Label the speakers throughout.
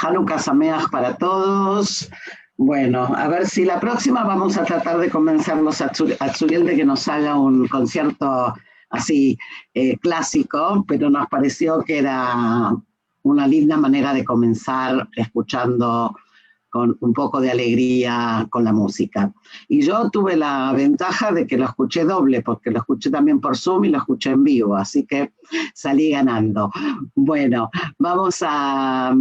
Speaker 1: Hanukkah Sameach para todos. Bueno, a ver si la próxima vamos a tratar de convencerlos a Zuriel de que nos haga un concierto así clásico, pero nos pareció que era una linda manera de comenzar escuchando con un poco de alegría con la música. Y yo tuve la ventaja de que lo escuché doble, porque lo escuché también por Zoom y lo escuché en vivo, así que salí ganando. Bueno, vamos a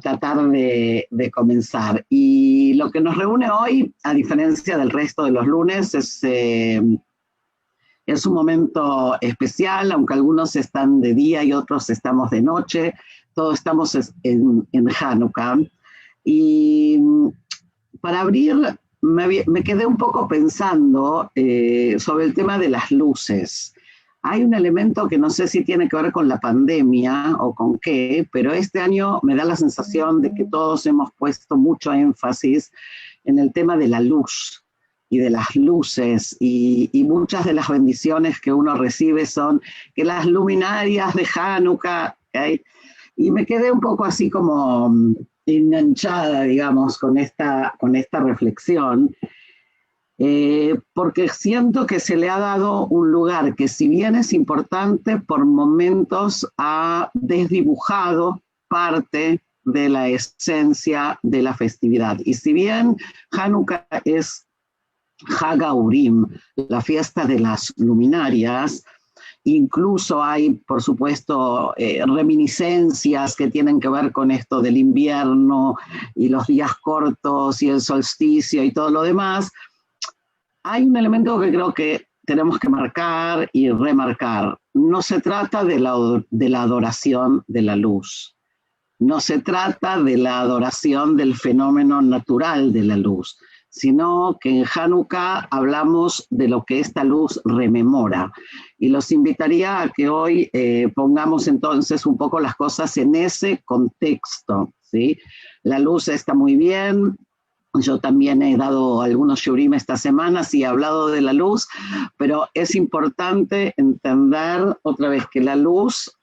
Speaker 1: tratar de comenzar. Y lo que nos reúne hoy, a diferencia del resto de los lunes, es un momento especial, aunque algunos están de día y otros estamos de noche. Todos estamos en Hanukkah. Y para abrir, me quedé un poco pensando sobre el tema de las luces. Hay un elemento que no sé si tiene que ver con la pandemia o con qué, pero este año me da la sensación de que todos hemos puesto mucho énfasis en el tema de la luz y de las luces, y muchas de las bendiciones que uno recibe son que las luminarias de Hanukkah, ¿okay? Y me quedé un poco así como enganchada, digamos, con esta reflexión, porque siento que se le ha dado un lugar que, si bien es importante, por momentos ha desdibujado parte de la esencia de la festividad. Y si bien Hanukkah es Hag HaUrim, la fiesta de las luminarias, incluso hay, por supuesto, reminiscencias que tienen que ver con esto del invierno y los días cortos y el solsticio y todo lo demás. Hay un elemento que creo que tenemos que marcar y remarcar. No se trata de la adoración de la luz. No se trata de la adoración del fenómeno natural de la luz, sino que en Hanukkah hablamos de lo que esta luz rememora. Y los invitaría a que hoy pongamos entonces un poco las cosas en ese contexto, ¿sí? La luz está muy bien. Yo también he dado algunos shurim estas semanas y he hablado de la luz, pero es importante entender otra vez que la luz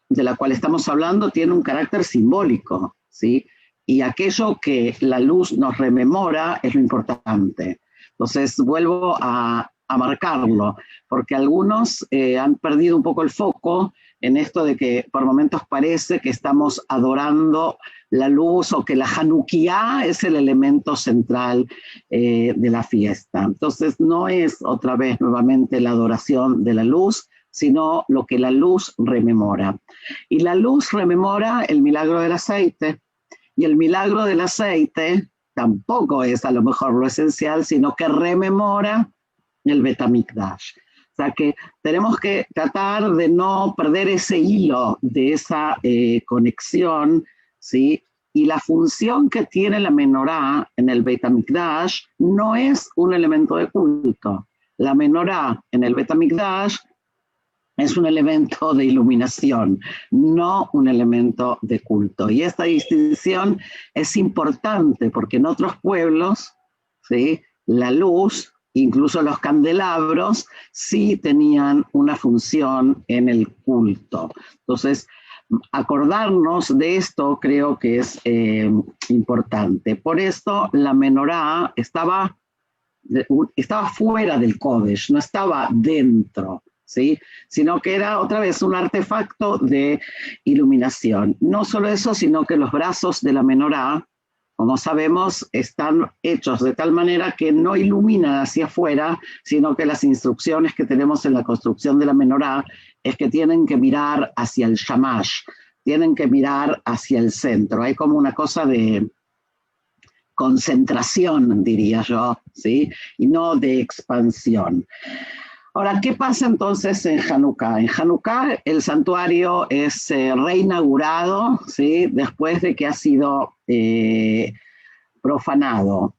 Speaker 1: de la cual estamos hablando tiene un carácter simbólico, ¿sí? Y aquello que la luz nos rememora es lo importante. Entonces vuelvo a marcarlo, porque algunos han perdido un poco el foco en esto de que por momentos parece que estamos adorando la luz o que la Hanukkah es el elemento central de la fiesta. Entonces no es otra vez nuevamente la adoración de la luz, sino lo que la luz rememora. Y la luz rememora el milagro del aceite. Y el milagro del aceite tampoco es a lo mejor lo esencial, sino que rememora el Bet HaMikdash. O sea que tenemos que tratar de no perder ese hilo de esa conexión, ¿sí? Y la función que tiene la menorá en el Bet HaMikdash no es un elemento de culto. La menorá en el Bet HaMikdash es un elemento de iluminación, no un elemento de culto. Y esta distinción es importante porque en otros pueblos, ¿sí?, la luz, incluso los candelabros, sí tenían una función en el culto. Entonces, acordarnos de esto creo que es importante. Por esto la menorá estaba fuera del Kodesh, no estaba dentro, ¿sí? Sino que era otra vez un artefacto de iluminación. No solo eso, sino que los brazos de la menorá, como sabemos, están hechos de tal manera que no iluminan hacia afuera, sino que las instrucciones que tenemos en la construcción de la menorá es que tienen que mirar hacia el shamash, tienen que mirar hacia el centro. Hay como una cosa de concentración, diría yo, ¿sí? Y no de expansión. Ahora, ¿qué pasa entonces en Hanukkah? En Hanukkah el santuario es reinaugurado, ¿sí?, después de que ha sido profanado.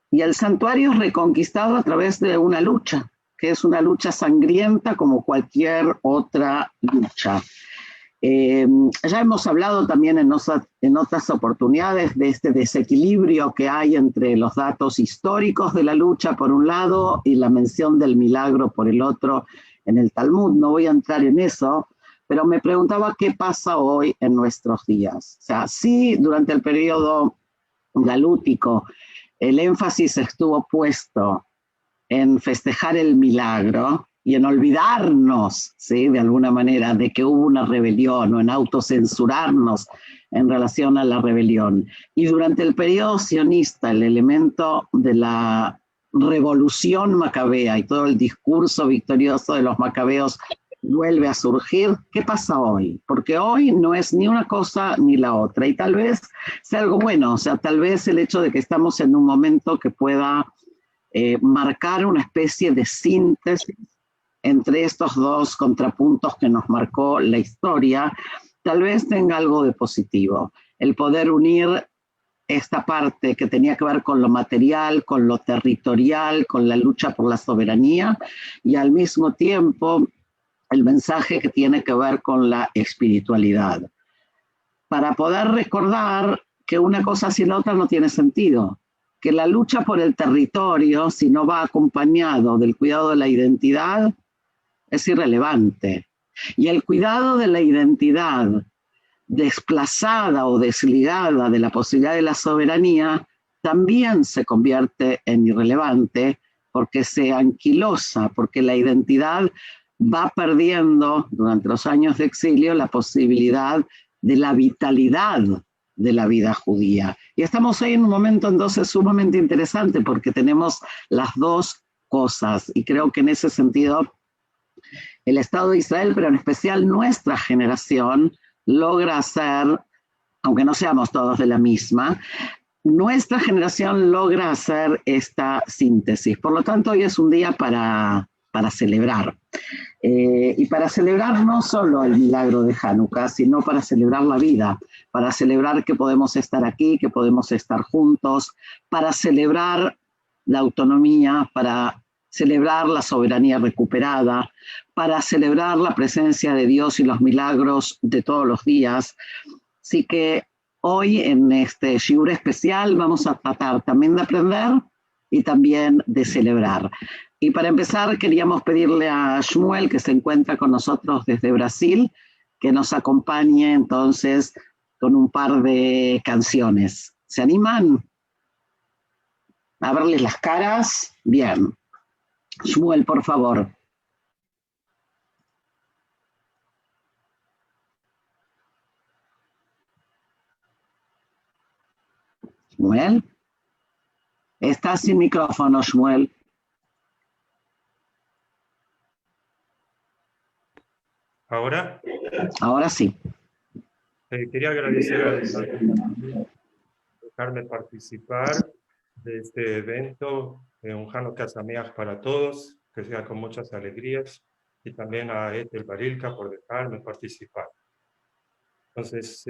Speaker 1: Y el santuario es reconquistado a través de una lucha, que es una lucha sangrienta como cualquier otra lucha. Ya hemos hablado también en otras oportunidades de este desequilibrio que hay entre los datos históricos de la lucha por un lado y la mención del milagro por el otro en el Talmud. No voy a entrar en eso, Pero me preguntaba qué pasa hoy en nuestros días. O sea, sí, durante el periodo galútico el énfasis estuvo puesto en festejar el milagro y en olvidarnos, ¿sí?, de alguna manera, de que hubo una rebelión o en autocensurarnos en relación a la rebelión. Y durante el periodo sionista, el elemento de la revolución macabea y todo el discurso victorioso de los macabeos vuelve a surgir. ¿Qué pasa hoy? Porque hoy no es ni una cosa ni la otra, y tal vez sea algo bueno. O sea, tal vez el hecho de que estamos en un momento que pueda marcar una especie de síntesis entre estos dos contrapuntos que nos marcó la historia, tal vez tenga algo de positivo. El poder unir esta parte que tenía que ver con lo material, con lo territorial, con la lucha por la soberanía, y al mismo tiempo el mensaje que tiene que ver con la espiritualidad, para poder recordar que una cosa sin la otra no tiene sentido, que la lucha por el territorio, si no va acompañado del cuidado de la identidad, es irrelevante. Y el cuidado de la identidad desplazada o desligada de la posibilidad de la soberanía también se convierte en irrelevante, porque se anquilosa, porque la identidad va perdiendo durante los años de exilio la posibilidad de la vitalidad de la vida judía. Y estamos hoy en un momento entonces sumamente interesante, porque tenemos las dos cosas, y creo que en ese sentido el Estado de Israel, pero en especial nuestra generación, logra hacer, aunque no seamos todos de la misma, nuestra generación logra hacer esta síntesis. Por lo tanto, hoy es un día para celebrar. Y para celebrar no solo el milagro de Hanukkah, sino para celebrar la vida, para celebrar que podemos estar aquí, que podemos estar juntos, para celebrar la autonomía, para celebrar la soberanía recuperada, para celebrar la presencia de Dios y los milagros de todos los días. Así que hoy en este shiur especial vamos a tratar también de aprender y también de celebrar. Y para empezar queríamos pedirle a Shmuel, que se encuentra con nosotros desde Brasil, que nos acompañe entonces con un par de canciones. ¿Se animan a verles las caras? Bien. Shmuel, por favor. Shmuel. Estás sin micrófono, Shmuel.
Speaker 2: ¿Ahora?
Speaker 1: Ahora sí.
Speaker 2: Quería agradecer a dejarme participar de este evento, un Hanukkah Sameach para todos, que sea con muchas alegrías, y también a Ethel Barilka por dejarme participar. Entonces,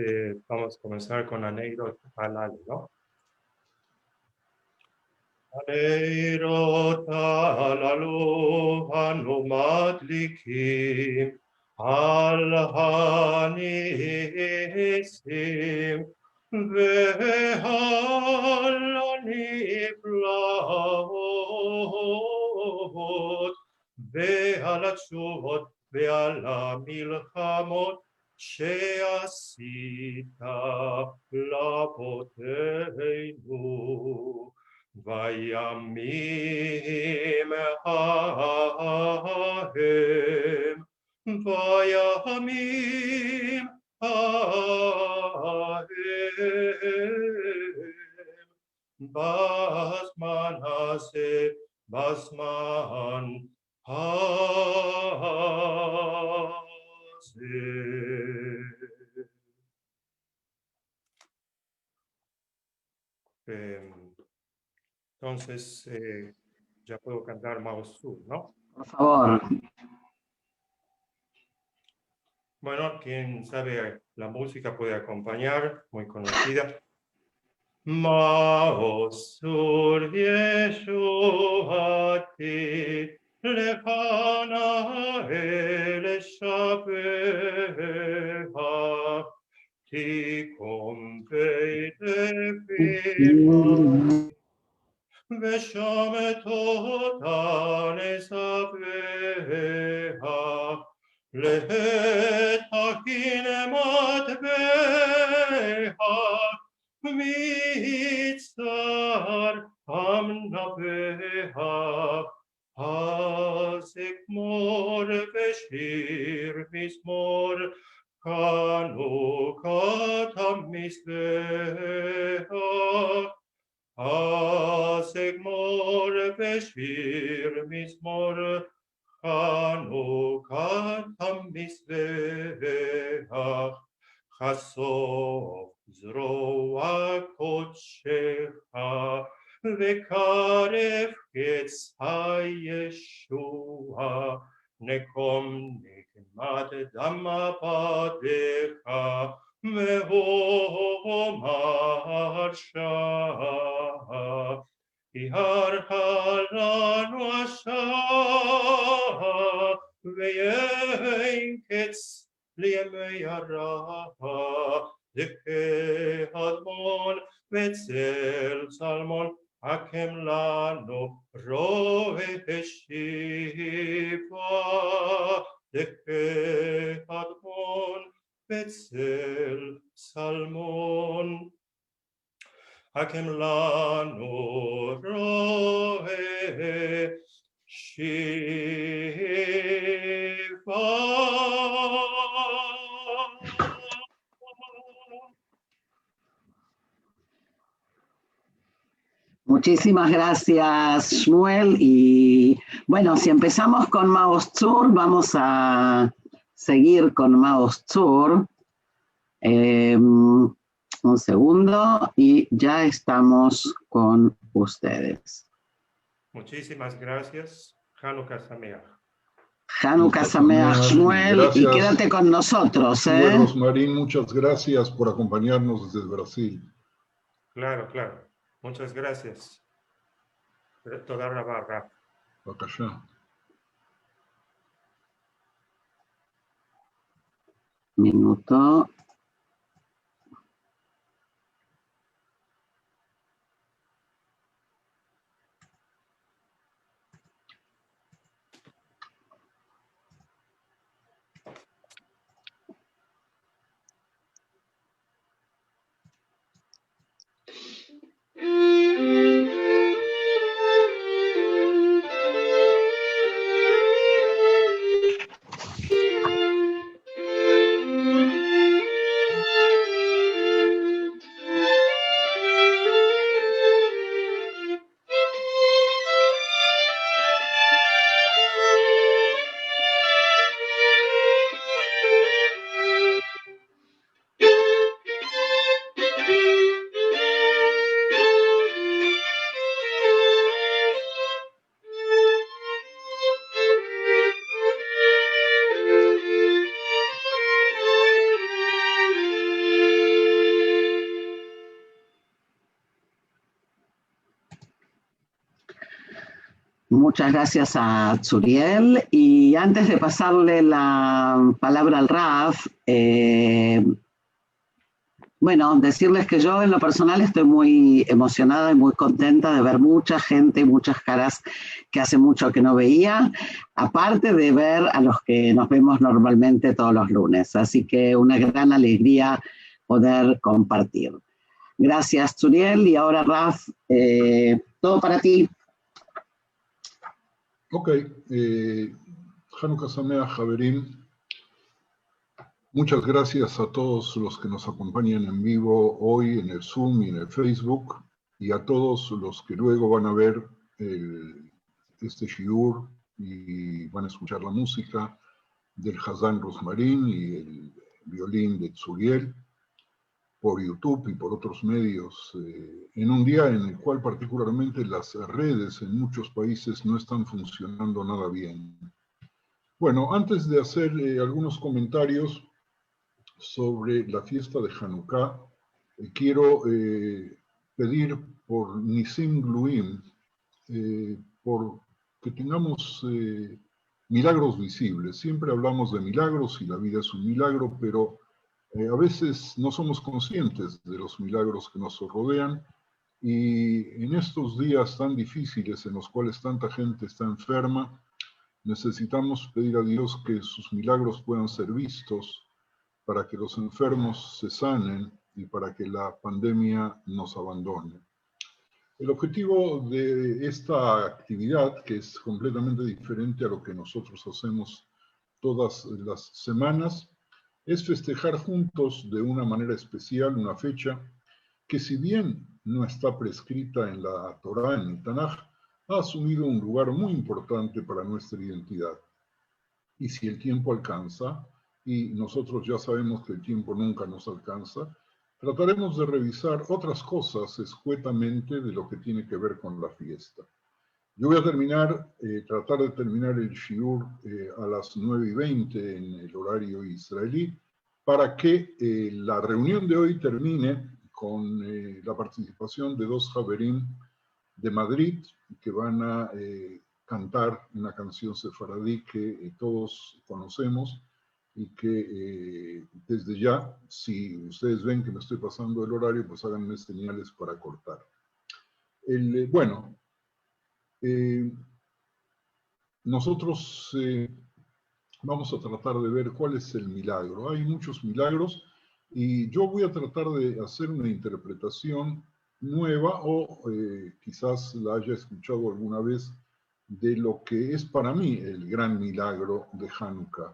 Speaker 2: vamos a comenzar con anécdota halal, ¿no? Aneirot halalu anu madlikim al hanisim ve'al haniflaot ve'al atshuvot ve'al hamilchamot she'asita lavoteinu. Vayamim hahem, vayamim hahem, basman hase, basman hase. Entonces, ya puedo cantar Mausur, ¿no?
Speaker 1: Por favor.
Speaker 2: Bueno, quien sabe la música puede acompañar, muy conocida. Mausur Yeshuati lechana el shabeha tikum ve'teficha ושמתותה נספיה לעת kinemat behak, mitzar amna behak, hasek mor veshir mismor, Chanukat HaMizbeach, Hasegmor veshir mizmor, Chanukat HaMizbeach, Chasof zroa kodshecha, Vekarev ketz HaYeshua, Nekom nekmat dama padecha, Mehomar shah, Ihar halanu ashah, Ve'yein ketz liyemei hara, Deke hadmon vetzel salmon, Hakem lanu roe shiva, Deke hadmon vetzel salmon, Hakem lanu roe shiva.
Speaker 1: Muchísimas gracias, Shmuel. Y bueno, si empezamos con Maoz Tzur, vamos a seguir con Maoz Tzur. Un segundo y ya estamos con ustedes.
Speaker 2: Muchísimas gracias. Hanukkah Sameach.
Speaker 1: Hanukkah Sameach, Shmuel,
Speaker 3: gracias.
Speaker 1: y quédate con nosotros.
Speaker 3: Shmuel Rosmarín, muchas gracias por acompañarnos desde Brasil.
Speaker 2: Claro, claro. Muchas gracias. Toda la barra.
Speaker 3: Bacallá.
Speaker 1: Minuto. Muchas gracias a Tzuriel. Y antes de pasarle la palabra al Raf, bueno, decirles que yo en lo personal estoy muy emocionada y muy contenta de ver mucha gente y muchas caras que hace mucho que no veía, aparte de ver a los que nos vemos normalmente todos los lunes. Así que una gran alegría poder compartir. Gracias, Tzuriel. Y ahora, Raf, todo para ti.
Speaker 3: Ok, Hanukkah Sameach, Javerim. Muchas gracias a todos los que nos acompañan en vivo hoy en el Zoom y en el Facebook, y a todos los que luego van a ver este shiur y van a escuchar la música del Hazán Rosmarín y el violín de Tzuriel por YouTube y por otros medios, en un día en el cual particularmente las redes en muchos países no están funcionando nada bien. Bueno, antes de hacer algunos comentarios sobre la fiesta de Hanukkah, quiero pedir por Nisim Gluim, por que tengamos milagros visibles. Siempre hablamos de milagros y la vida es un milagro, pero a veces no somos conscientes de los milagros que nos rodean, y en estos días tan difíciles en los cuales tanta gente está enferma, necesitamos pedir a Dios que sus milagros puedan ser vistos para que los enfermos se sanen y para que la pandemia nos abandone. El objetivo de esta actividad, que es completamente diferente a lo que nosotros hacemos todas las semanas, es festejar juntos de una manera especial una fecha que, si bien no está prescrita en la Torá, en el Tanaj, ha asumido un lugar muy importante para nuestra identidad. Y si el tiempo alcanza, y nosotros ya sabemos que el tiempo nunca nos alcanza, trataremos de revisar otras cosas escuetamente de lo que tiene que ver con la fiesta. Yo voy a tratar de terminar el shiur a las 9:20 en el horario israelí, para que la reunión de hoy termine con la participación de dos Javerim de Madrid, que van a cantar una canción sefaradí que todos conocemos, y que desde ya, si ustedes ven que me estoy pasando el horario, pues háganme señales para cortar. Nosotros vamos a tratar de ver cuál es el milagro. Hay muchos milagros y yo voy a tratar de hacer una interpretación nueva o quizás la haya escuchado alguna vez de lo que es para mí el gran milagro de Hanukkah.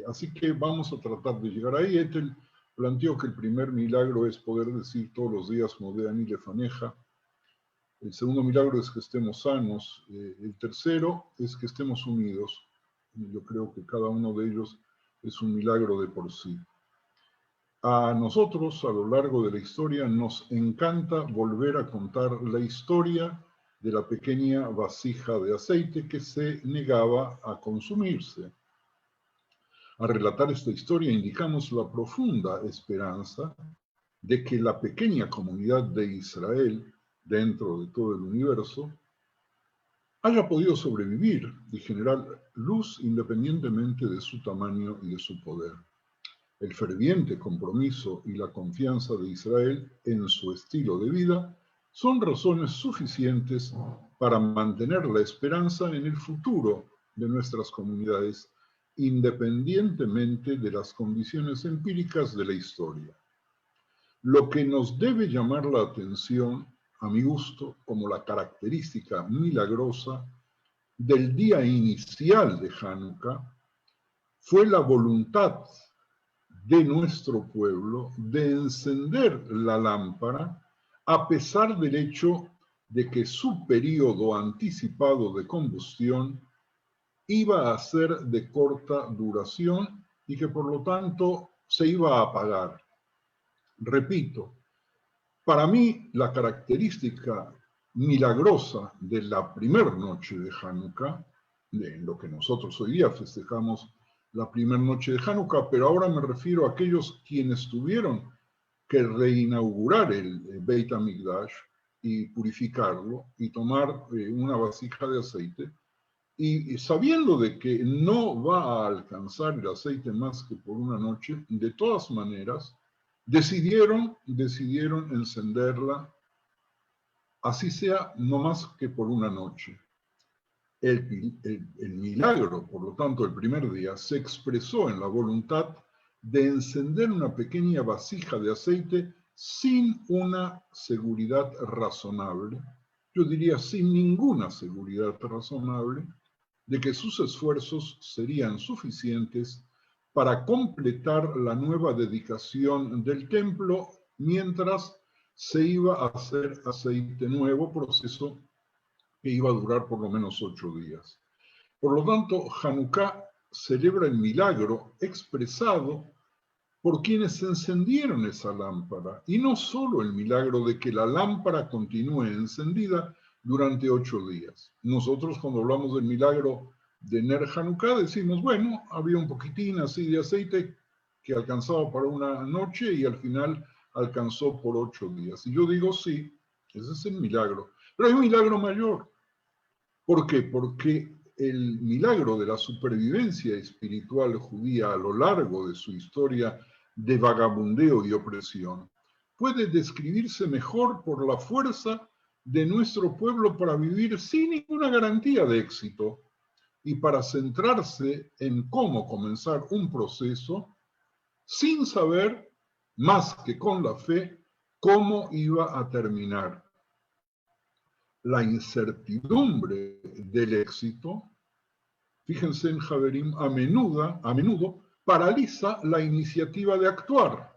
Speaker 3: Así que vamos a tratar de llegar ahí. Ethel planteó que el primer milagro es poder decir todos los días Modé Ani Lefaneja. El segundo milagro es que estemos sanos. El tercero es que estemos unidos. Yo creo que cada uno de ellos es un milagro de por sí. A nosotros, a lo largo de la historia, nos encanta volver a contar la historia de la pequeña vasija de aceite que se negaba a consumirse. Al relatar esta historia indicamos la profunda esperanza de que la pequeña comunidad de Israel, dentro de todo el universo, haya podido sobrevivir y generar luz independientemente de su tamaño y de su poder. El ferviente compromiso y la confianza de Israel en su estilo de vida son razones suficientes para mantener la esperanza en el futuro de nuestras comunidades, independientemente de las condiciones empíricas de la historia. Lo que nos debe llamar la atención, a mi gusto, como la característica milagrosa del día inicial de Hanukkah, fue la voluntad de nuestro pueblo de encender la lámpara a pesar del hecho de que su periodo anticipado de combustión iba a ser de corta duración y que por lo tanto se iba a apagar. Repito, para mí la característica milagrosa de la primera noche de Hanukkah, de lo que nosotros hoy día festejamos la primera noche de Hanukkah, pero ahora me refiero a aquellos quienes tuvieron que reinaugurar el Beit HaMikdash y purificarlo y tomar una vasija de aceite, y sabiendo de que no va a alcanzar el aceite más que por una noche, de todas maneras, decidieron encenderla, así sea, no más que por una noche. El milagro, por lo tanto, el primer día, se expresó en la voluntad de encender una pequeña vasija de aceite sin una seguridad razonable, yo diría sin ninguna seguridad razonable, de que sus esfuerzos serían suficientes para completar la nueva dedicación del templo mientras se iba a hacer aceite nuevo, proceso que iba a durar por lo menos 8 días. Por lo tanto, Hanukkah celebra el milagro expresado por quienes encendieron esa lámpara, y no solo el milagro de que la lámpara continúe encendida durante 8 días. Nosotros cuando hablamos del milagro de Ner Hanukkah decimos, bueno, había un poquitín así de aceite que alcanzaba para una noche y al final alcanzó por 8 días. Y yo digo, sí, ese es el milagro. Pero hay un milagro mayor. ¿Por qué? Porque el milagro de la supervivencia espiritual judía a lo largo de su historia de vagabundeo y opresión puede describirse mejor por la fuerza de nuestro pueblo para vivir sin ninguna garantía de éxito y para centrarse en cómo comenzar un proceso sin saber, más que con la fe, cómo iba a terminar. La incertidumbre del éxito, fíjense en Javerim, a menudo paraliza la iniciativa de actuar.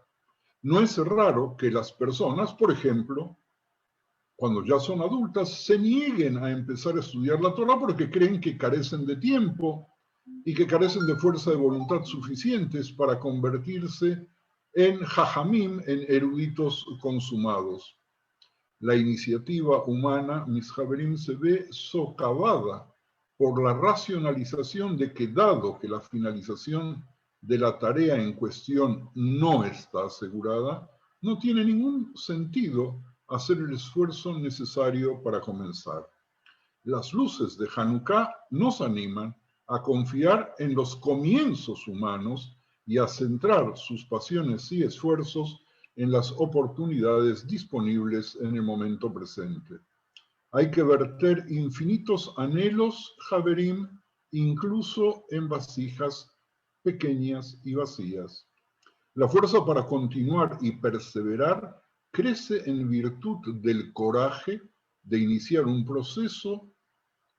Speaker 3: No es raro que las personas, por ejemplo, cuando ya son adultas, se nieguen a empezar a estudiar la Torah porque creen que carecen de tiempo y que carecen de fuerza de voluntad suficientes para convertirse en jajamim, en eruditos consumados. La iniciativa humana, mis Javerim, se ve socavada por la racionalización de que, dado que la finalización de la tarea en cuestión no está asegurada, no tiene ningún sentido hacer el esfuerzo necesario para comenzar. Las luces de Hanukkah nos animan a confiar en los comienzos humanos y a centrar sus pasiones y esfuerzos en las oportunidades disponibles en el momento presente. Hay que verter infinitos anhelos, Javerim, incluso en vasijas pequeñas y vacías. La fuerza para continuar y perseverar crece en virtud del coraje de iniciar un proceso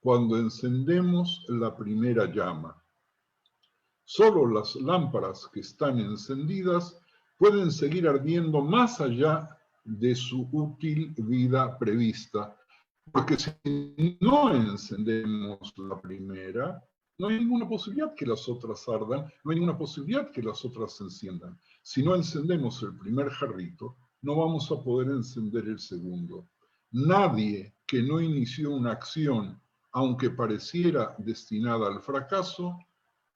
Speaker 3: cuando encendemos la primera llama. Solo las lámparas que están encendidas pueden seguir ardiendo más allá de su útil vida prevista, porque si no encendemos la primera, no hay ninguna posibilidad que las otras ardan, no hay ninguna posibilidad que las otras se enciendan. Si no encendemos el primer jarrito, no vamos a poder encender el segundo. Nadie que no inició una acción, aunque pareciera destinada al fracaso,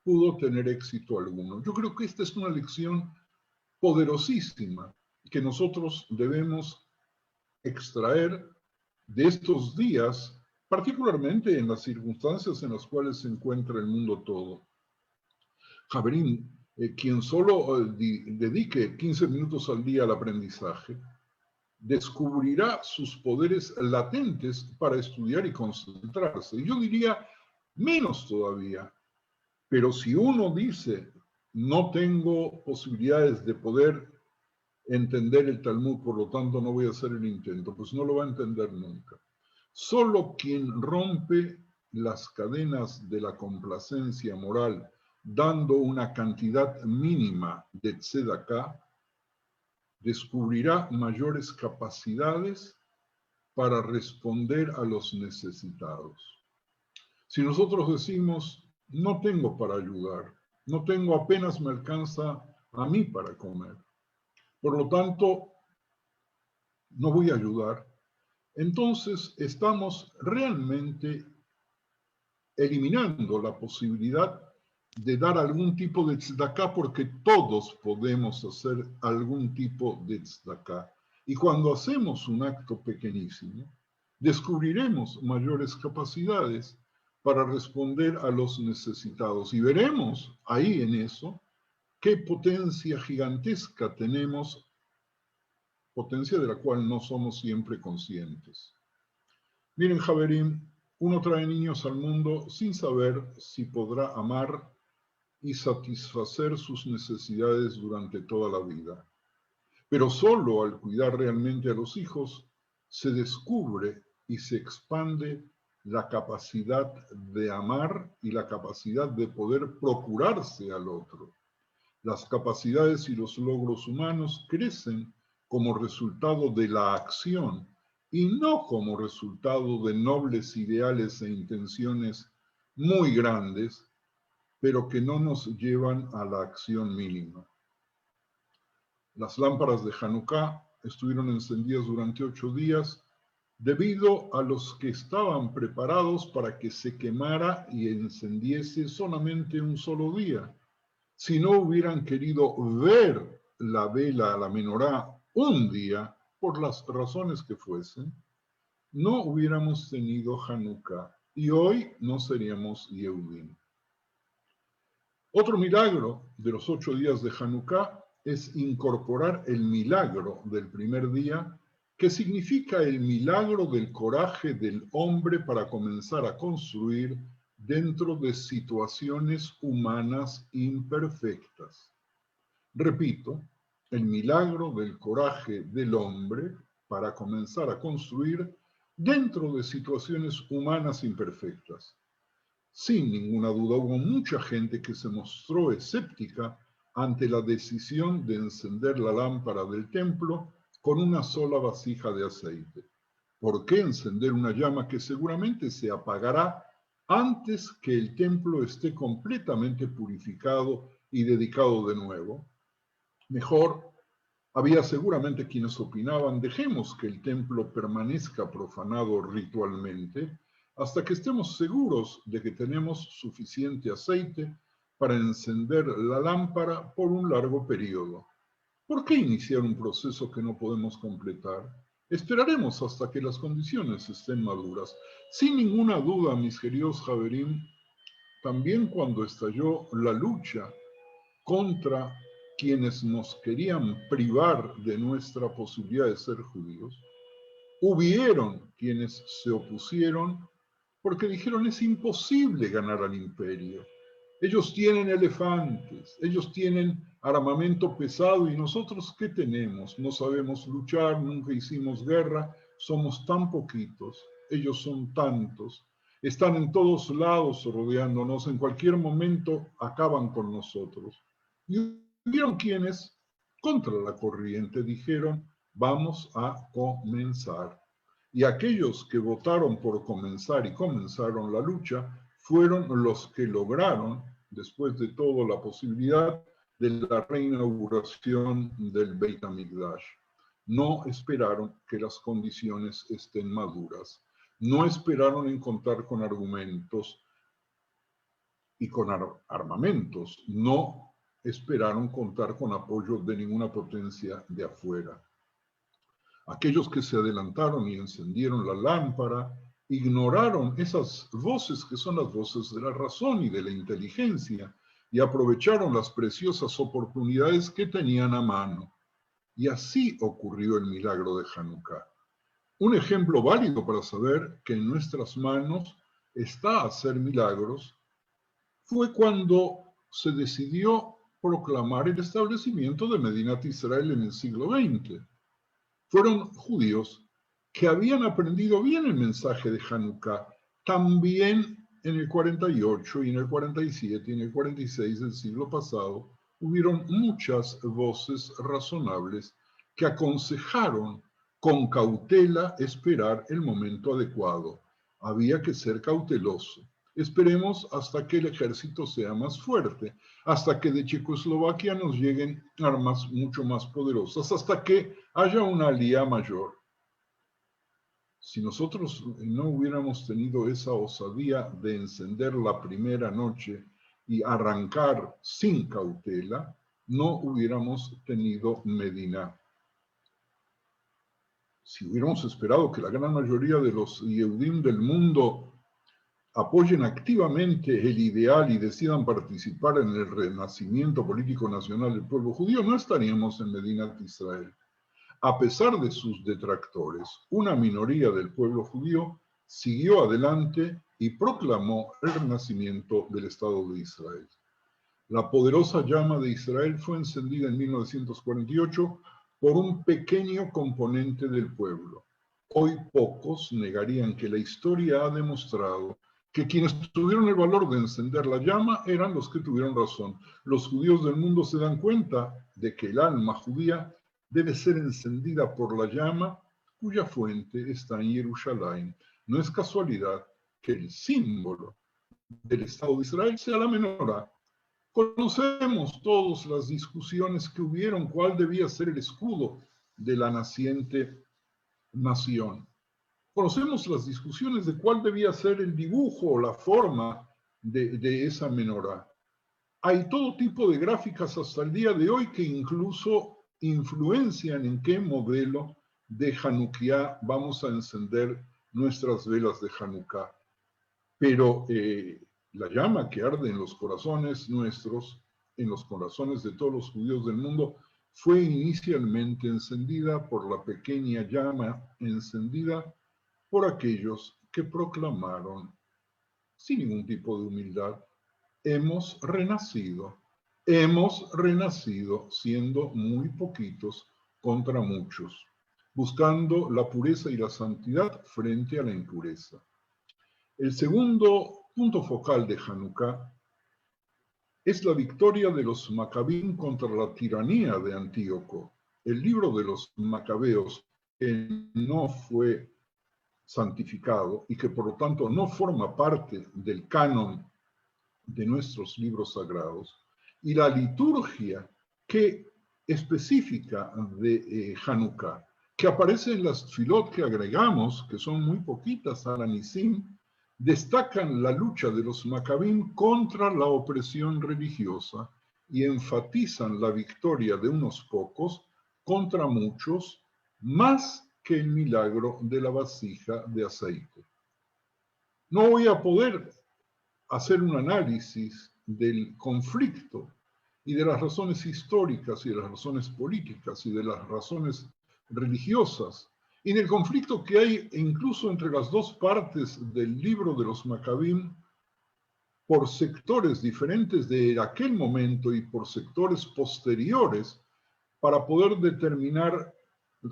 Speaker 3: pudo tener éxito alguno. Yo creo que esta es una lección poderosísima que nosotros debemos extraer de estos días, particularmente en las circunstancias en las cuales se encuentra el mundo todo. Javerim, quien solo dedique 15 minutos al día al aprendizaje, descubrirá sus poderes latentes para estudiar y concentrarse. Y yo diría, menos todavía. Pero si uno dice, no tengo posibilidades de poder entender el Talmud, por lo tanto no voy a hacer el intento, pues no lo va a entender nunca. Solo quien rompe las cadenas de la complacencia moral dando una cantidad mínima de tzedakah, descubrirá mayores capacidades para responder a los necesitados. Si nosotros decimos, no tengo para ayudar, no tengo, apenas me alcanza a mí para comer, por lo tanto, no voy a ayudar, entonces estamos realmente eliminando la posibilidad de dar algún tipo de tzedakah, porque todos podemos hacer algún tipo de tzedakah. Y cuando hacemos un acto pequeñísimo, descubriremos mayores capacidades para responder a los necesitados. Y veremos ahí en eso qué potencia gigantesca tenemos, potencia de la cual no somos siempre conscientes. Miren, Javerim, uno trae niños al mundo sin saber si podrá amar y satisfacer sus necesidades durante toda la vida. Pero solo al cuidar realmente a los hijos se descubre y se expande la capacidad de amar y la capacidad de poder procurarse al otro. Las capacidades y los logros humanos crecen como resultado de la acción y no como resultado de nobles ideales e intenciones muy grandes, pero que no nos llevan a la acción mínima. Las lámparas de Hanukkah estuvieron encendidas durante 8 días debido a los que estaban preparados para que se quemara y encendiese solamente un solo día. Si no hubieran querido ver la vela, la menorá, un día, por las razones que fuesen, no hubiéramos tenido Hanukkah y hoy no seríamos Yehudim. Otro milagro de los 8 días de Hanukkah es incorporar el milagro del primer día, que significa el milagro del coraje del hombre para comenzar a construir dentro de situaciones humanas imperfectas. Repito, el milagro del coraje del hombre para comenzar a construir dentro de situaciones humanas imperfectas. Sin ninguna duda hubo mucha gente que se mostró escéptica ante la decisión de encender la lámpara del templo con una sola vasija de aceite. ¿Por qué encender una llama que seguramente se apagará antes que el templo esté completamente purificado y dedicado de nuevo? Mejor, había seguramente quienes opinaban, dejemos que el templo permanezca profanado ritualmente hasta que estemos seguros de que tenemos suficiente aceite para encender la lámpara por un largo periodo. ¿Por qué iniciar un proceso que no podemos completar? Esperaremos hasta que las condiciones estén maduras. Sin ninguna duda, mis queridos Javerim, también cuando estalló la lucha contra quienes nos querían privar de nuestra posibilidad de ser judíos, hubieron quienes se opusieron porque dijeron es imposible ganar al imperio. Ellos tienen elefantes, ellos tienen armamento pesado y nosotros ¿qué tenemos? No sabemos luchar, nunca hicimos guerra, somos tan poquitos, ellos son tantos, están en todos lados rodeándonos, en cualquier momento acaban con nosotros. Y hubieron quienes, contra la corriente, dijeron, vamos a comenzar. Y aquellos que votaron por comenzar y comenzaron la lucha fueron los que lograron, después de todo, la posibilidad de la reinauguración del Beit HaMikdash. No esperaron que las condiciones estén maduras. No esperaron encontrar con argumentos y con armamentos. No esperaron contar con apoyo de ninguna potencia de afuera. Aquellos que se adelantaron y encendieron la lámpara ignoraron esas voces que son las voces de la razón y de la inteligencia y aprovecharon las preciosas oportunidades que tenían a mano. Y así ocurrió el milagro de Hanukkah. Un ejemplo válido para saber que en nuestras manos está hacer milagros fue cuando se decidió proclamar el establecimiento de Medinat Israel en el siglo XX. Fueron judíos que habían aprendido bien el mensaje de Hanukkah, también en el 48 y en el 47 y en el 46 del siglo pasado, hubieron muchas voces razonables que aconsejaron con cautela esperar el momento adecuado. Había que ser cauteloso. Esperemos hasta que el ejército sea más fuerte, hasta que de Checoslovaquia nos lleguen armas mucho más poderosas, hasta que haya una alía mayor. Si nosotros no hubiéramos tenido esa osadía de encender la primera noche y arrancar sin cautela, no hubiéramos tenido Medina. Si hubiéramos esperado que la gran mayoría de los Yehudim del mundo apoyen activamente el ideal y decidan participar en el renacimiento político nacional del pueblo judío, no estaríamos en Medinat Israel. A pesar de sus detractores, una minoría del pueblo judío siguió adelante y proclamó el renacimiento del Estado de Israel. La poderosa llama de Israel fue encendida en 1948 por un pequeño componente del pueblo. Hoy pocos negarían que la historia ha demostrado que quienes tuvieron el valor de encender la llama eran los que tuvieron razón. Los judíos del mundo se dan cuenta de que el alma judía debe ser encendida por la llama cuya fuente está en Jerusalén. No es casualidad que el símbolo del Estado de Israel sea la menorá. Conocemos todas las discusiones que hubieron, cuál debía ser el escudo de la naciente nación. Conocemos las discusiones de cuál debía ser el dibujo o la forma de esa menorá. Hay todo tipo de gráficas hasta el día de hoy que incluso influencian en qué modelo de Hanukkah vamos a encender nuestras velas de Hanukkah. Pero la llama que arde en los corazones nuestros, en los corazones de todos los judíos del mundo, fue inicialmente encendida por la pequeña llama encendida por aquellos que proclamaron, sin ningún tipo de humildad, hemos renacido, Hemos renacido siendo muy poquitos contra muchos, buscando la pureza y la santidad frente a la impureza. El segundo punto focal de Hanukkah es la victoria de los Macabín contra la tiranía de Antíoco. El libro de los Macabeos, que no fue santificado y que por lo tanto no forma parte del canon de nuestros libros sagrados, y la liturgia que específica de Hanukkah, que aparece en las tfilot que agregamos, que son muy poquitas, a la Nisim, destacan la lucha de los Macabim contra la opresión religiosa y enfatizan la victoria de unos pocos contra muchos, más que el milagro de la vasija de aceite. No voy a poder hacer un análisis del conflicto y de las razones históricas y de las razones políticas y de las razones religiosas y del conflicto que hay incluso entre las dos partes del libro de los Macabim por sectores diferentes de aquel momento y por sectores posteriores para poder determinar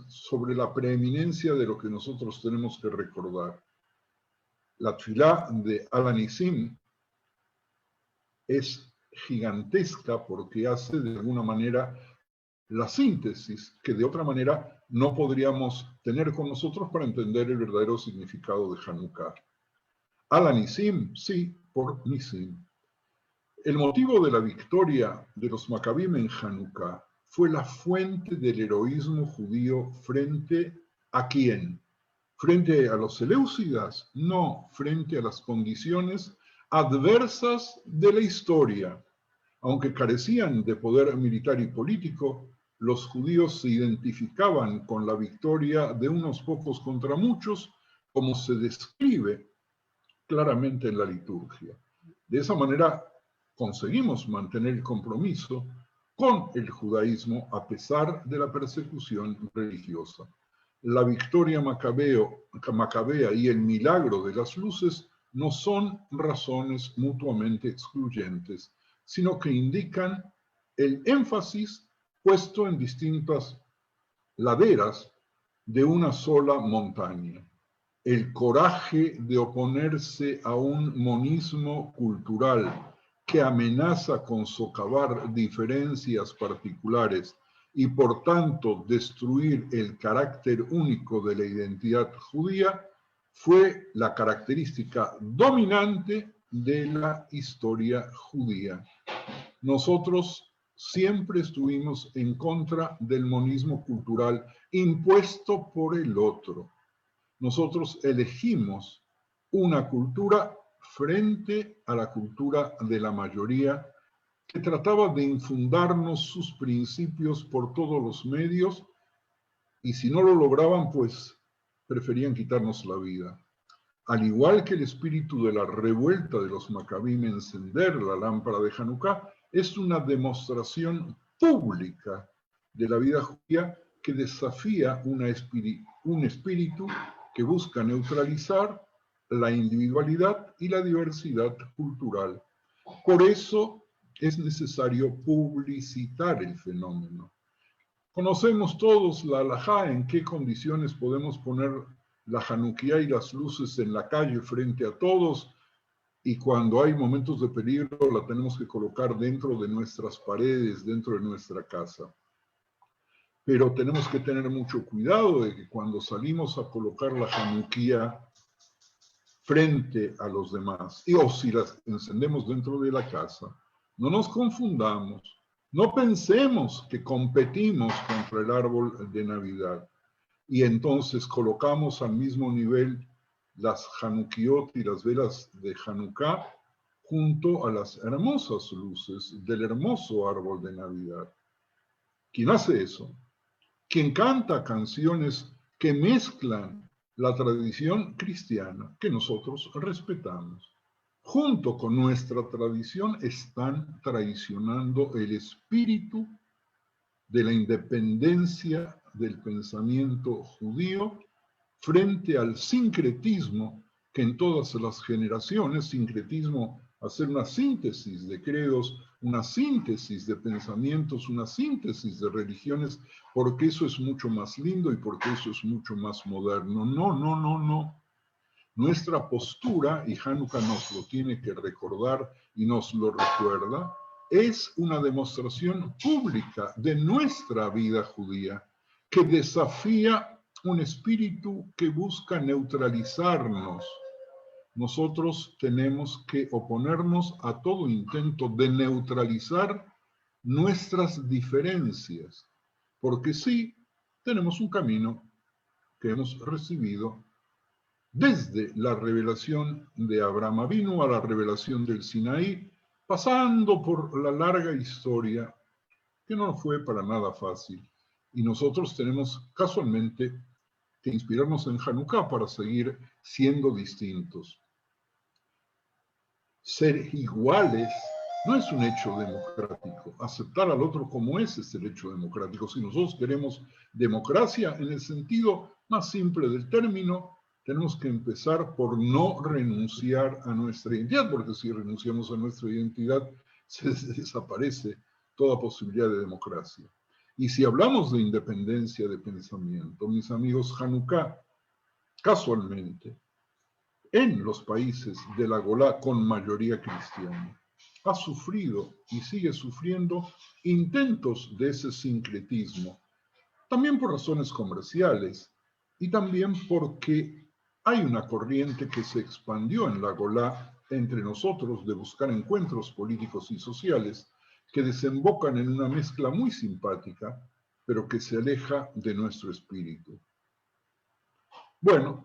Speaker 3: sobre la preeminencia de lo que nosotros tenemos que recordar. La tfilá de Al-Anisim es gigantesca porque hace de alguna manera la síntesis que de otra manera no podríamos tener con nosotros para entender el verdadero significado de Hanukkah. Al-Anisim, sí, por Nisim. El motivo de la victoria de los Macabim en Hanukkah fue la fuente del heroísmo judío frente a ¿quién? ¿Frente a los seleucidas? No, frente a las condiciones adversas de la historia. Aunque carecían de poder militar y político, los judíos se identificaban con la victoria de unos pocos contra muchos, como se describe claramente en la liturgia. De esa manera conseguimos mantener el compromiso con el judaísmo a pesar de la persecución religiosa. La victoria macabea y el milagro de las luces no son razones mutuamente excluyentes, sino que indican el énfasis puesto en distintas laderas de una sola montaña. El coraje de oponerse a un monismo cultural que amenaza con socavar diferencias particulares y por tanto destruir el carácter único de la identidad judía, fue la característica dominante de la historia judía. Nosotros siempre estuvimos en contra del monismo cultural impuesto por el otro. Nosotros elegimos una cultura frente a la cultura de la mayoría que trataba de infundarnos sus principios por todos los medios y si no lo lograban, pues preferían quitarnos la vida. Al igual que el espíritu de la revuelta de los Macabim encender la lámpara de Hanukkah, es una demostración pública de la vida judía que desafía un espíritu que busca neutralizar la individualidad y la diversidad cultural. Por eso es necesario publicitar el fenómeno. Conocemos todos la halajá, en qué condiciones podemos poner la Hanukkah y las luces en la calle frente a todos, y cuando hay momentos de peligro la tenemos que colocar dentro de nuestras paredes, dentro de nuestra casa. Pero tenemos que tener mucho cuidado de que cuando salimos a colocar la Hanukkah frente a los demás, o si las encendemos dentro de la casa, no nos confundamos, no pensemos que competimos contra el árbol de Navidad y entonces colocamos al mismo nivel las Hanukkiot y las velas de Hanukkah junto a las hermosas luces del hermoso árbol de Navidad. ¿Quién hace eso? Quien canta canciones que mezclan la tradición cristiana que nosotros respetamos. Junto con nuestra tradición están traicionando el espíritu de la independencia del pensamiento judío frente al sincretismo que en todas las generaciones, sincretismo hacer una síntesis de credos, una síntesis de pensamientos, una síntesis de religiones, porque eso es mucho más lindo y porque eso es mucho más moderno. No, no, no, no. Nuestra postura, y Hanukkah nos lo tiene que recordar y nos lo recuerda, es una demostración pública de nuestra vida judía, que desafía un espíritu que busca neutralizarnos. Nosotros tenemos que oponernos a todo intento de neutralizar nuestras diferencias, porque sí, tenemos un camino que hemos recibido desde la revelación de Abraham Avinu a la revelación del Sinaí, pasando por la larga historia que no fue para nada fácil. Y nosotros tenemos casualmente que inspirarnos en Hanukkah para seguir siendo distintos. Ser iguales no es un hecho democrático. Aceptar al otro como es el hecho democrático. Si nosotros queremos democracia en el sentido más simple del término, tenemos que empezar por no renunciar a nuestra identidad, porque si renunciamos a nuestra identidad, se desaparece toda posibilidad de democracia. Y si hablamos de independencia de pensamiento, mis amigos, Hanukkah, casualmente, en los países de la Golá con mayoría cristiana, ha sufrido y sigue sufriendo intentos de ese sincretismo, también por razones comerciales y también porque hay una corriente que se expandió en la Golá entre nosotros de buscar encuentros políticos y sociales que desembocan en una mezcla muy simpática, pero que se aleja de nuestro espíritu. Bueno,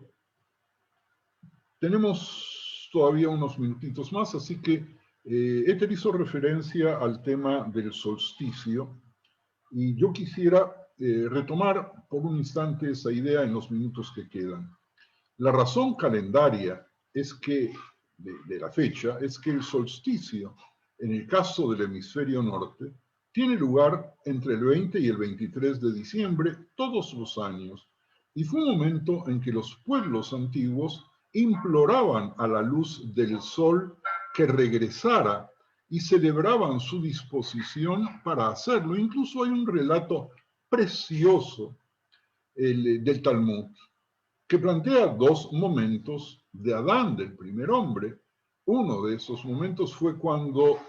Speaker 3: tenemos todavía unos minutitos más, así que Éter hizo referencia al tema del solsticio y yo quisiera retomar por un instante esa idea en los minutos que quedan. La razón calendaria es que, de la fecha, es que el solsticio, en el caso del hemisferio norte, tiene lugar entre el 20 y el 23 de diciembre todos los años, y fue un momento en que los pueblos antiguos imploraban a la luz del sol que regresara y celebraban su disposición para hacerlo. Incluso hay un relato precioso del Talmud que plantea dos momentos de Adán, del primer hombre. Uno de esos momentos fue cuando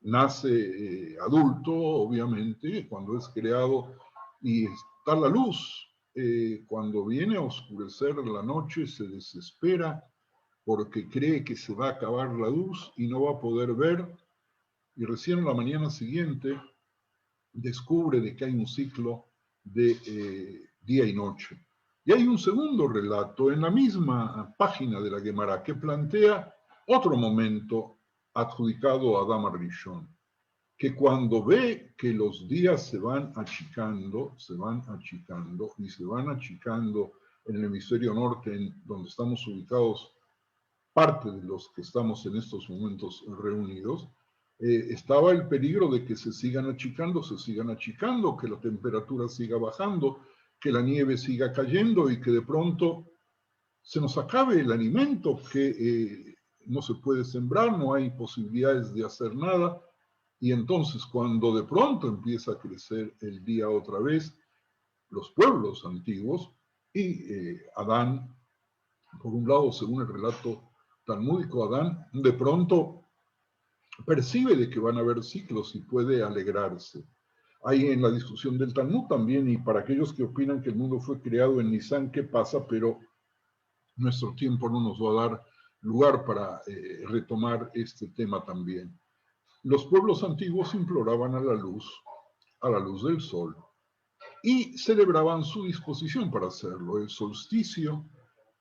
Speaker 3: nace adulto, obviamente, cuando es creado y está la luz. Cuando viene a oscurecer la noche se desespera porque cree que se va a acabar la luz y no va a poder ver, y recién en la mañana siguiente descubre de que hay un ciclo de día y noche. Y hay un segundo relato en la misma página de la Gemara que plantea otro momento adjudicado a Adam Rishon, que cuando ve que los días se van achicando y se van achicando en el hemisferio norte, en donde estamos ubicados parte de los que estamos en estos momentos reunidos, estaba el peligro de que se sigan achicando, que la temperatura siga bajando, que la nieve siga cayendo y que de pronto se nos acabe el alimento, que no se puede sembrar, no hay posibilidades de hacer nada. Y entonces cuando de pronto empieza a crecer el día otra vez, los pueblos antiguos y Adán, por un lado, según el relato talmúdico, Adán de pronto percibe de que van a haber ciclos y puede alegrarse. Hay en la discusión del Talmud también, y para aquellos que opinan que el mundo fue creado en Nisan, ¿qué pasa? Pero nuestro tiempo no nos va a dar lugar para retomar este tema también. Los pueblos antiguos imploraban a la luz del sol, y celebraban su disposición para hacerlo. El solsticio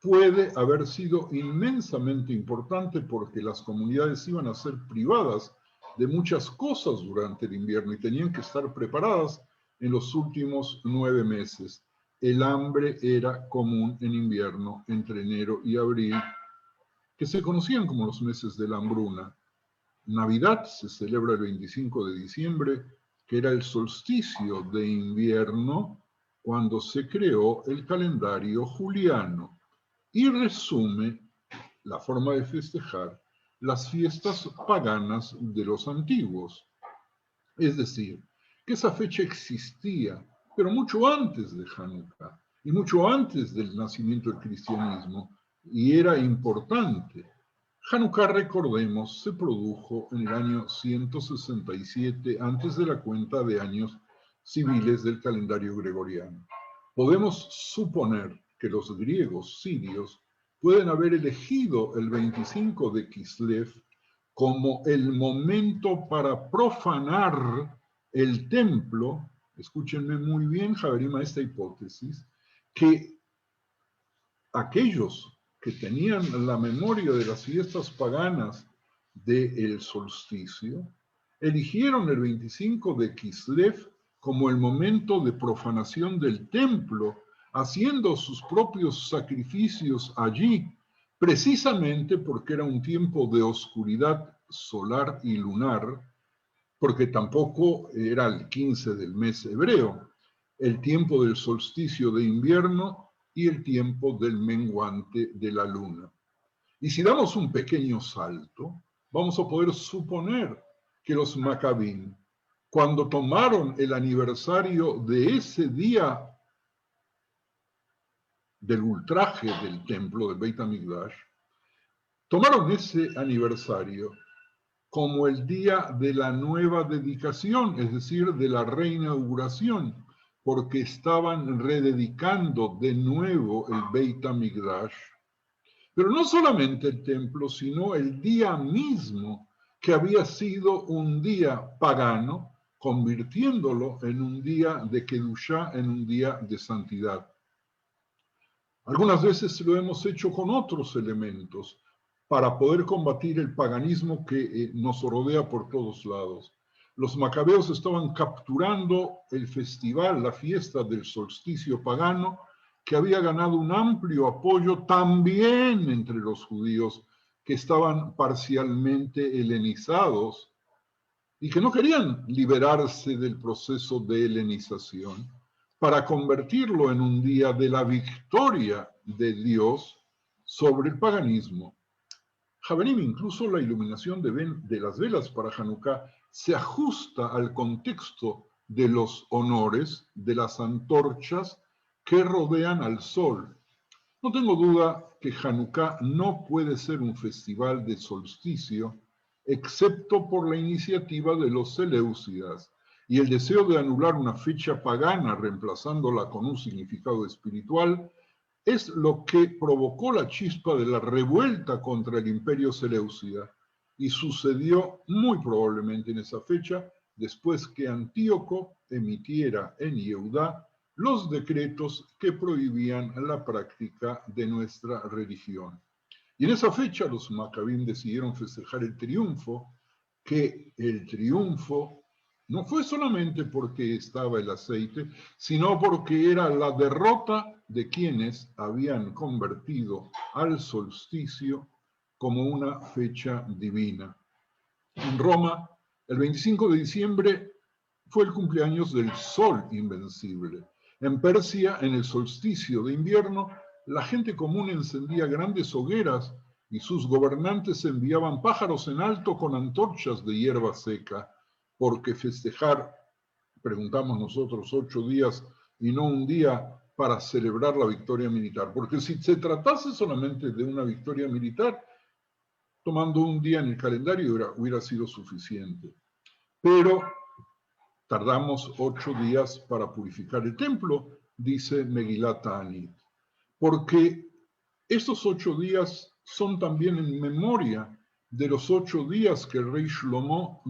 Speaker 3: puede haber sido inmensamente importante porque las comunidades iban a ser privadas de muchas cosas durante el invierno y tenían que estar preparadas en los últimos 9 meses. El hambre era común en invierno entre enero y abril, que se conocían como los meses de la hambruna. Navidad se celebra el 25 de diciembre, que era el solsticio de invierno cuando se creó el calendario juliano, y resume la forma de festejar las fiestas paganas de los antiguos. Es decir, que esa fecha existía, pero mucho antes de Hanukkah y mucho antes del nacimiento del cristianismo, y era importante. Hanukkah, recordemos, se produjo en el año 167 antes de la cuenta de años civiles del calendario gregoriano. Podemos suponer que los griegos sirios pueden haber elegido el 25 de Kislev como el momento para profanar el templo. Escúchenme muy bien, Javerima, esta hipótesis, que aquellos que tenían la memoria de las fiestas paganas del solsticio, eligieron el 25 de Kislev como el momento de profanación del templo, haciendo sus propios sacrificios allí, precisamente porque era un tiempo de oscuridad solar y lunar, porque tampoco era el 15 del mes hebreo, el tiempo del solsticio de invierno y el tiempo del menguante de la luna. Y si damos un pequeño salto, vamos a poder suponer que los Macabim, cuando tomaron el aniversario de ese día del ultraje del templo, del Beit HaMikdash, tomaron ese aniversario como el día de la nueva dedicación, es decir, de la reinauguración, porque estaban rededicando de nuevo el Beit HaMikdash. Pero no solamente el templo, sino el día mismo, que había sido un día pagano, convirtiéndolo en un día de Kedushá, en un día de santidad. Algunas veces lo hemos hecho con otros elementos para poder combatir el paganismo que nos rodea por todos lados. Los macabeos estaban capturando el festival, la fiesta del solsticio pagano, que había ganado un amplio apoyo también entre los judíos que estaban parcialmente helenizados y que no querían liberarse del proceso de helenización para convertirlo en un día de la victoria de Dios sobre el paganismo. Javerim, incluso la iluminación de las velas para Hanukkah se ajusta al contexto de los honores de las antorchas que rodean al sol. No tengo duda que Hanukkah no puede ser un festival de solsticio, excepto por la iniciativa de los seleucidas y el deseo de anular una fecha pagana reemplazándola con un significado espiritual, es lo que provocó la chispa de la revuelta contra el imperio seleucida y sucedió muy probablemente en esa fecha después que Antíoco emitiera en Yehudá los decretos que prohibían la práctica de nuestra religión. Y en esa fecha los Macabim decidieron festejar el triunfo, que el triunfo no fue solamente porque estaba el aceite, sino porque era la derrota de quienes habían convertido al solsticio como una fecha divina. En Roma, el 25 de diciembre fue el cumpleaños del Sol Invencible. En Persia, en el solsticio de invierno, la gente común encendía grandes hogueras y sus gobernantes enviaban pájaros en alto con antorchas de hierba seca, porque festejar, preguntamos nosotros, 8 días y no un día para celebrar la victoria militar. Porque si se tratase solamente de una victoria militar, tomando un día en el calendario hubiera sido suficiente. Pero tardamos 8 días para purificar el templo, dice Megillat Ta'anit, porque estos 8 días son también en memoria de los 8 días que el rey Shlomo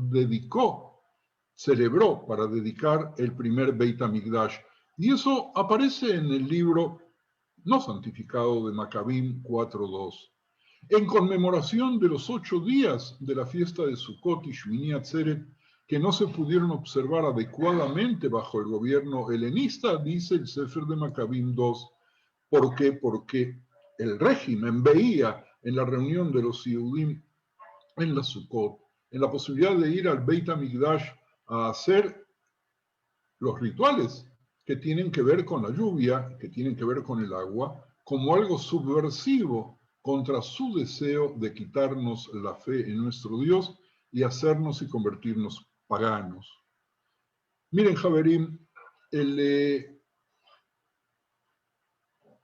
Speaker 3: celebró para dedicar el primer Beit HaMikdash. Y eso aparece en el libro no santificado de Macabim 4.2. En conmemoración de los 8 días de la fiesta de Sukkot y Shmini Atzeret, que no se pudieron observar adecuadamente bajo el gobierno helenista, dice el Sefer de Macabim 2. ¿Por qué? Porque el régimen veía en la reunión de los Yehudim en la Sukkot, en la posibilidad de ir al Beit HaMikdash a hacer los rituales que tienen que ver con la lluvia, que tienen que ver con el agua, como algo subversivo, contra su deseo de quitarnos la fe en nuestro Dios y hacernos y convertirnos paganos. Miren, Javerim,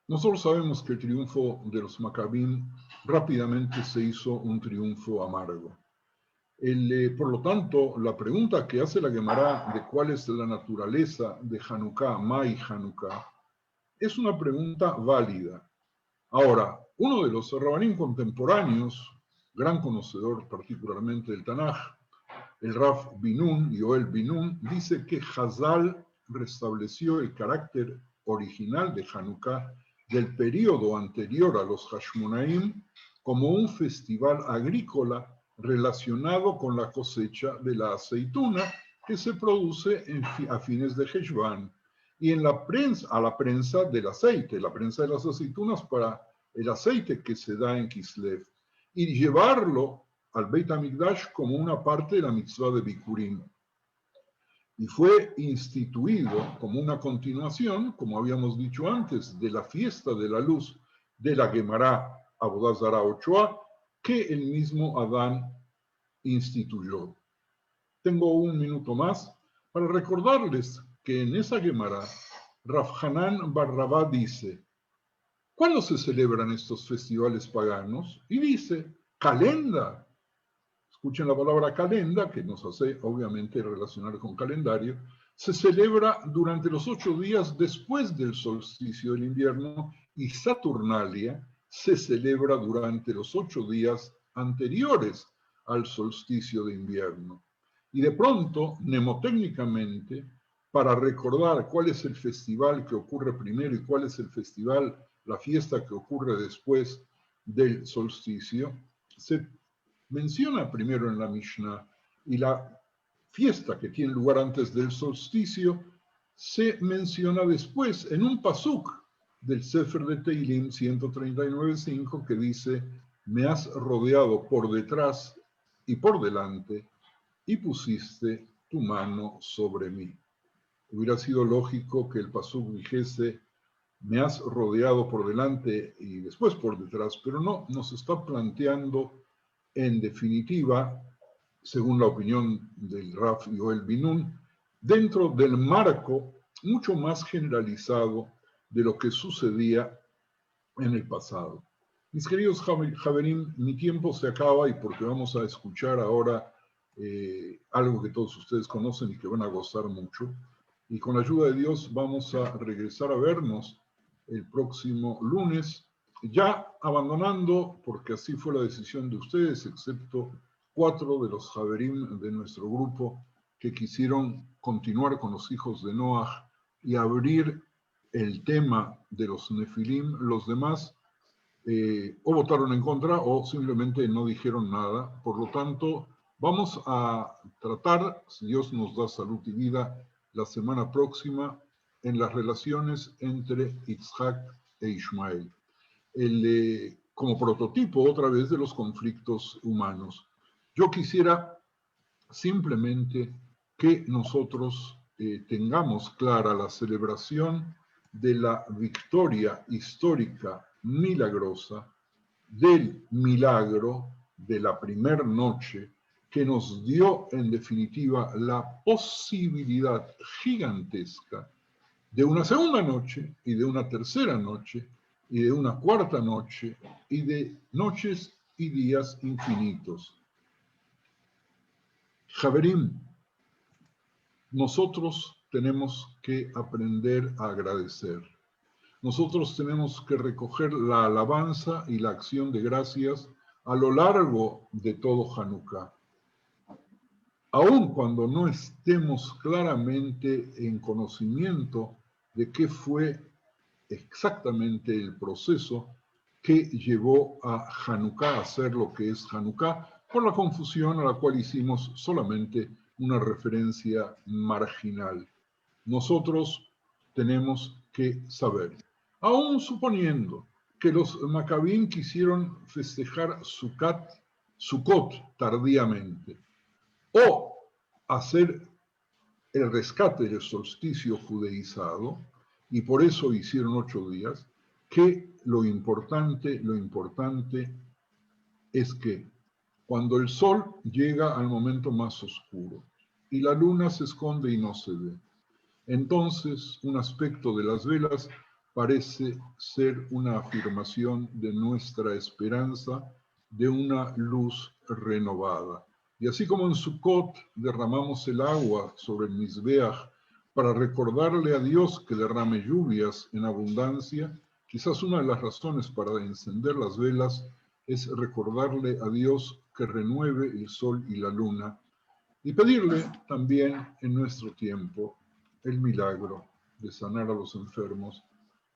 Speaker 3: nosotros sabemos que el triunfo de los Macabim rápidamente se hizo un triunfo amargo. Por lo tanto, la pregunta que hace la Gemara de cuál es la naturaleza de Hanukkah, Mai Hanukkah, es una pregunta válida. Ahora, uno de los rabanim contemporáneos, gran conocedor particularmente del Tanaj, el Rav Binun, Yoel Binun, dice que Hazal restableció el carácter original de Hanukkah del periodo anterior a los Hashmonaim como un festival agrícola relacionado con la cosecha de la aceituna que se produce a fines de Heshvan, y a la prensa del aceite, la prensa de las aceitunas para el aceite que se da en Kislev, y llevarlo al Beit HaMikdash como una parte de la mitzvah de Bikurim. Y fue instituido como una continuación, como habíamos dicho antes, de la fiesta de la luz de la Gemara Avodah Zarah Ochoa, que el mismo Adán instituyó. Tengo un minuto más para recordarles que en esa Gemara, Rav Hanan bar Rabá dice: ¿cuándo se celebran estos festivales paganos? Y dice, calenda. Escuchen la palabra calenda, que nos hace obviamente relacionar con calendario. Se celebra durante los 8 días después del solsticio del invierno, y Saturnalia se celebra durante los 8 días anteriores al solsticio de invierno. Y de pronto, mnemotécnicamente, para recordar cuál es el festival que ocurre primero y cuál es el festival, la fiesta que ocurre después del solsticio, se menciona primero en la Mishnah, y la fiesta que tiene lugar antes del solsticio se menciona después en un pasuk del Sefer de Teilim 139.5 que dice: me has rodeado por detrás y por delante y pusiste tu mano sobre mí. Hubiera sido lógico que el pasuk dijese: me has rodeado por delante y después por detrás, pero no, nos está planteando en definitiva, según la opinión del Rav Yoel Binun, dentro del marco mucho más generalizado de lo que sucedía en el pasado. Mis queridos Javerim, mi tiempo se acaba, y porque vamos a escuchar ahora algo que todos ustedes conocen y que van a gozar mucho, y con la ayuda de Dios vamos a regresar a vernos el próximo lunes, ya abandonando, porque así fue la decisión de ustedes, excepto 4 de los Javerim de nuestro grupo que quisieron continuar con los hijos de Noaj y abrir el tema de los Nefilim. Los demás o votaron en contra o simplemente no dijeron nada. Por lo tanto, vamos a tratar, si Dios nos da salud y vida, la semana próxima en las relaciones entre Isaac e Ismael, como prototipo otra vez de los conflictos humanos. Yo quisiera simplemente que nosotros tengamos clara la celebración de la victoria histórica milagrosa del milagro de la primera noche, que nos dio en definitiva la posibilidad gigantesca de una segunda noche y de una tercera noche y de una cuarta noche y de noches y días infinitos. Javerim, nosotros tenemos que aprender a agradecer. Nosotros tenemos que recoger la alabanza y la acción de gracias a lo largo de todo Hanukkah. Aun cuando no estemos claramente en conocimiento de qué fue exactamente el proceso que llevó a Hanukkah a ser lo que es Hanukkah, por la confusión a la cual hicimos solamente una referencia marginal. Nosotros tenemos que saber, aún suponiendo que los Macabín quisieron festejar Sukkot tardíamente, o hacer el rescate del solsticio judaizado, y por eso hicieron 8 días, que lo importante es que cuando el sol llega al momento más oscuro y la luna se esconde y no se ve, entonces un aspecto de las velas parece ser una afirmación de nuestra esperanza de una luz renovada. Y así como en Sukkot derramamos el agua sobre el Mizbeach para recordarle a Dios que derrame lluvias en abundancia, quizás una de las razones para encender las velas es recordarle a Dios que renueve el sol y la luna y pedirle también en nuestro tiempo el milagro de sanar a los enfermos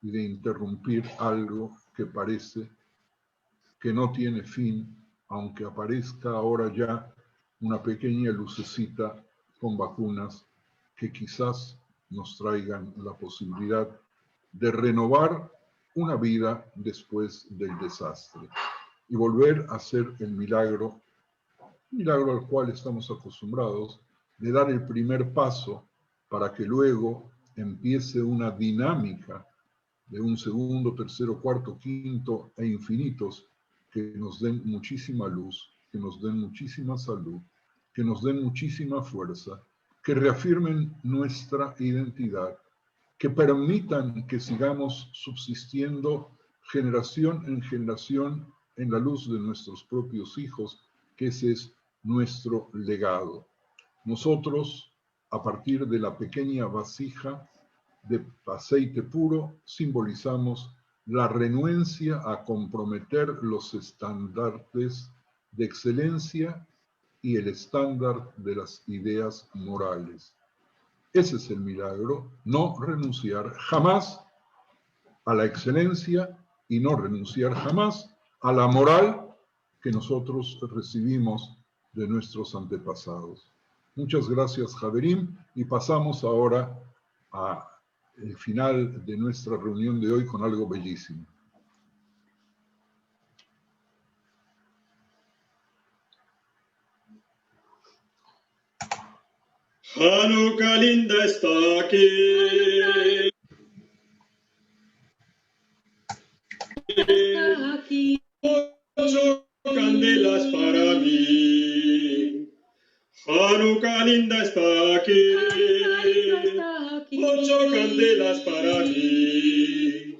Speaker 3: y de interrumpir algo que parece que no tiene fin, aunque aparezca ahora ya una pequeña lucecita con vacunas que quizás nos traigan la posibilidad de renovar una vida después del desastre y volver a hacer el milagro al cual estamos acostumbrados, de dar el primer paso para que luego empiece una dinámica de un segundo, tercero, cuarto, quinto e infinitos que nos den muchísima luz, que nos den muchísima salud, que nos den muchísima fuerza, que reafirmen nuestra identidad, que permitan que sigamos subsistiendo generación en generación en la luz de nuestros propios hijos, que ese es nuestro legado. Nosotros, a partir de la pequeña vasija de aceite puro, simbolizamos la renuencia a comprometer los estándares de excelencia y el estándar de las ideas morales. Ese es el milagro, no renunciar jamás a la excelencia y no renunciar jamás a la moral que nosotros recibimos de nuestros antepasados. Muchas gracias, Javerim, y pasamos ahora al final de nuestra reunión de hoy con algo bellísimo.
Speaker 4: Hanukkah linda está aquí. Ocho candelas para mí. Hanukkah linda está aquí. Ocho candelas para mí.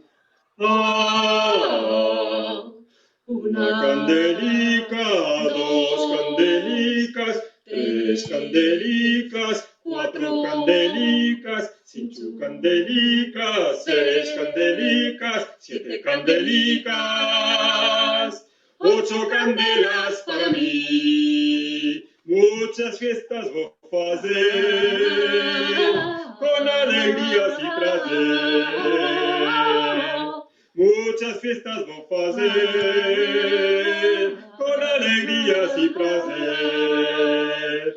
Speaker 4: Una candelica, dos candelicas, tres candelicas, cuatro candelicas, cinco candelicas, seis candelicas, siete candelicas, ocho candelas para mí. Muchas fiestas voy a hacer, con alegrías y placer. Muchas fiestas voy a hacer, con alegrías y placer.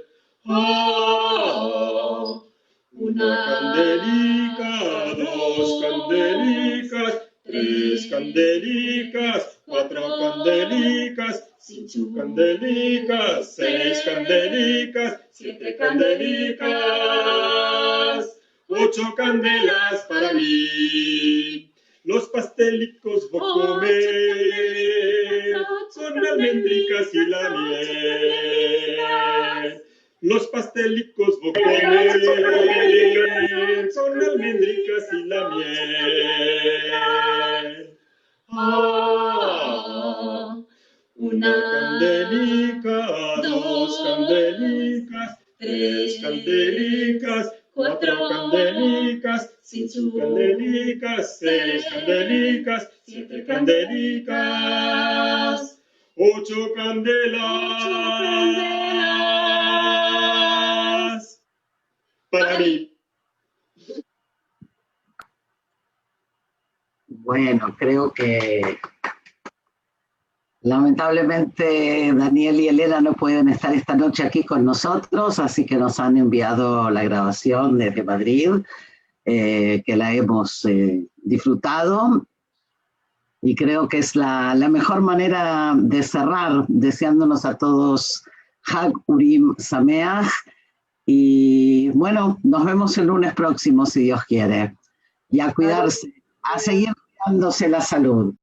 Speaker 4: Una candelica, dos candelicas, tres candelicas, cuatro candelicas, cinco candelicas, seis candelicas, siete candelicas, ocho candelas para mí. Los pastelicos voy a comer con almendricas y la miel. Los pastelicos voy a comer con almendricas y la miel. Una candelica, dos candelicas, tres candelicas, cuatro candelicas, cinco candelicas, seis candelicas, siete candelicas, ocho candelas para mí.
Speaker 1: Bueno, creo que lamentablemente Daniel y Elena no pueden estar esta noche aquí con nosotros, así que nos han enviado la grabación desde Madrid, que la hemos disfrutado, y creo que es la mejor manera de cerrar, deseándonos a todos Hag Urim Sameach, y bueno, nos vemos el lunes próximo, si Dios quiere, y a cuidarse, a seguir cuidándose la salud.